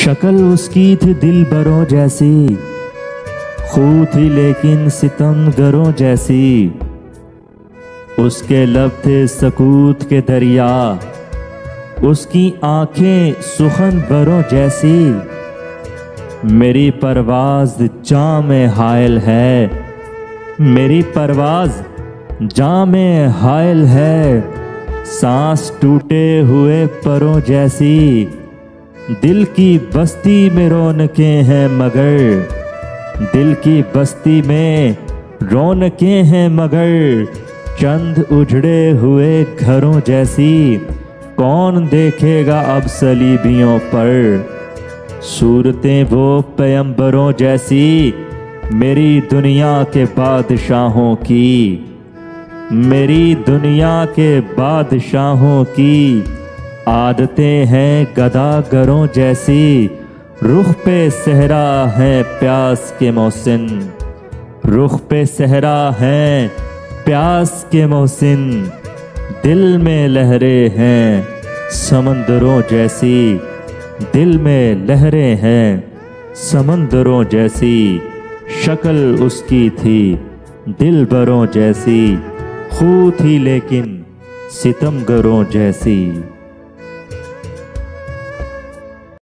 शक्ल उसकी थी दिलबरों जैसी, खूब थी लेकिन सितमगरों जैसी। उसके लब थे सकूत के दरिया, उसकी आंखें सुखनबरों जैसी। मेरी परवाज़ जामे हायल है, मेरी परवाज़ जामे हायल है। सांस टूटे हुए परों जैसी, दिल की बस्ती में रौनकें हैं मगर, दिल की बस्ती में रौनकें हैं मगर। चंद उजड़े हुए घरों जैसी, कौन देखेगा अब सलीबियों पर। सूरतें वो पैगंबरों जैसी, मेरी दुनिया के बादशाहों की, मेरी दुनिया के बादशाहों की। आदतें हैं गदागरों जैसी, रुख पे सहरा है प्यास के मौसिन, रुख पे सहरा है प्यास के मौसिन। दिल में लहरें हैं समंदरों जैसी, दिल में लहरें हैं समंदरों जैसी। शक्ल उसकी थी दिलबरों जैसी, खूब थी लेकिन सितमगरों जैसी।